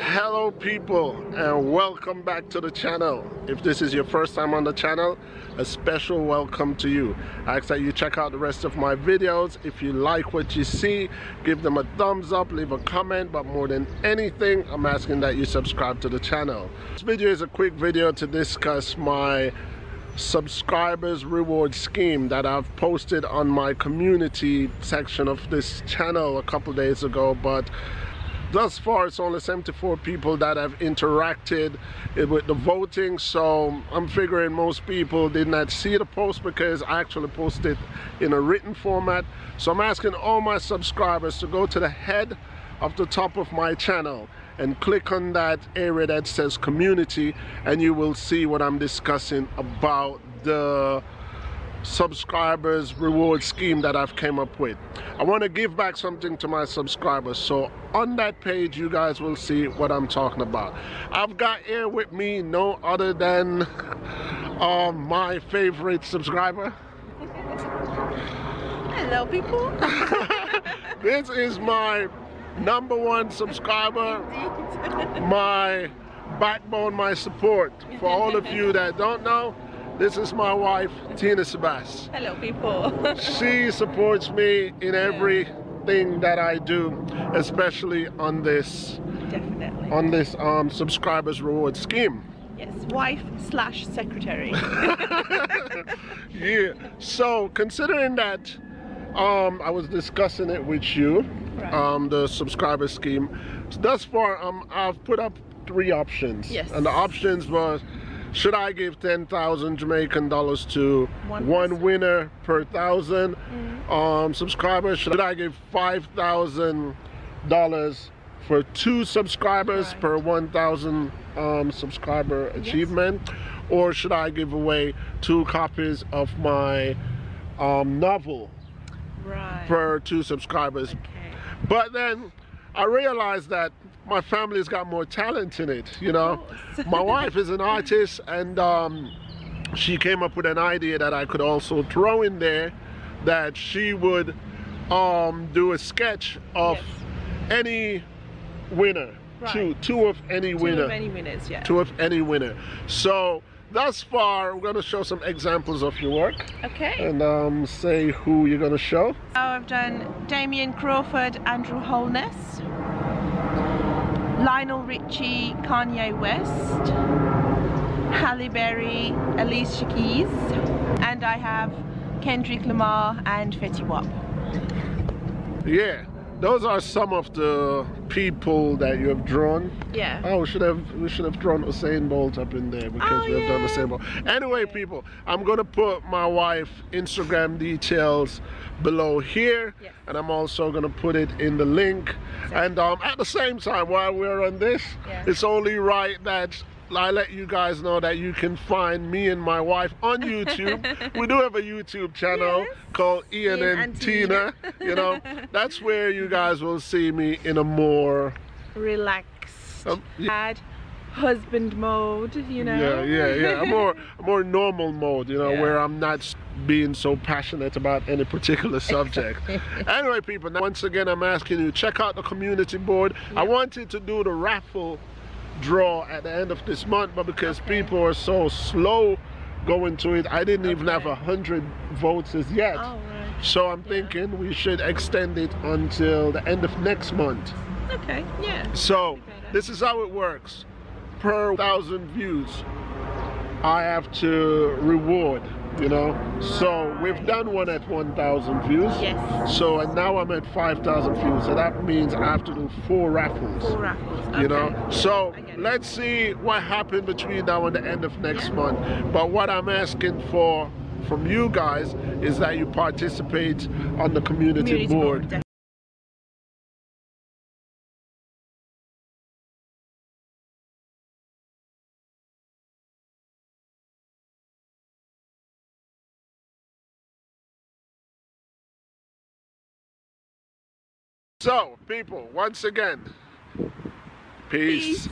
Hello people, and welcome back to the channel. If this is your first time on the channel, a special welcome to you. I ask that you check out the rest of my videos. If you like what you see, give them a thumbs up, leave a comment, but more than anything, I'm asking that you subscribe to the channel. This video is a quick video to discuss my subscribers reward scheme that I've posted on my community section of this channel a couple days ago, but thus far it's only 74 people that have interacted with the voting, so I'm figuring most people did not see the post because I actually posted in a written format. So I'm asking all my subscribers to go to the head of the top of my channel and click on that area that says community, and you will see what I'm discussing about the subscribers reward scheme that I've came up with. I want to give back something to my subscribers, so on that page you guys will see what I'm talking about. I've got here with me no other than my favorite subscriber. Hello people. This is my #1 subscriber, my backbone, my support. For all of you that don't know, this is my wife, Tina Sebas. Hello people. She supports me in everything that I do, especially on this subscribers reward scheme. Yes, wife/secretary. Yeah, so considering that I was discussing it with you, right. The subscriber scheme. Thus far, I've put up 3 options. Yes. And the options was, should I give 10,000 Jamaican dollars to one winner per 1,000 subscribers? Should I give $5,000 for 2 subscribers per 1,000 subscriber achievement? Yes. Or should I give away 2 copies of my novel per 2 subscribers? Okay. But then I realized that my family's got more talent in it, you know. My wife is an artist, and she came up with an idea that I could also throw in there, that she would do a sketch of any winner, two of any winner. 2 of any winners, yeah. 2 of any winner. So thus far, we're going to show some examples of your work. Okay. And say who you're going to show. Oh, I've done Damien Crawford, Andrew Holness, Lionel Richie, Kanye West, Halle Berry, Alicia Keys, and I have Kendrick Lamar and Fetty Wap. Yeah. Those are some of the people that you have drawn. Yeah. Oh, we should have drawn Usain Bolt up in there, because we have done Usain Bolt. Anyway, people, I'm gonna put my wife Instagram details below here, and I'm also gonna put it in the link. And at the same time, while we're on this, it's only right that I let you guys know that you can find me and my wife on YouTube. We do have a YouTube channel called Ian and Tina. You know, that's where you guys will see me in a more relaxed, husband mode, you know. Yeah. A more normal mode, you know, where I'm not being so passionate about any particular subject. Anyway, people, now once again I'm asking you, check out the community board. I wanted to do the raffle draw at the end of this month, but because people are so slow going to it, I didn't even have 100 votes as yet. So I'm thinking we should extend it until the end of next month. Okay, yeah. So this is how it works. Per 1,000 views I have to reward, you know. So we've done one at 1,000 views. Yes. So and now I'm at 5,000 views. So that means I have to do 4 raffles. 4 raffles. Okay. You know. So let's see what happened between now and the end of next month. But what I'm asking for from you guys is that you participate on the community board. So, people, once again, peace.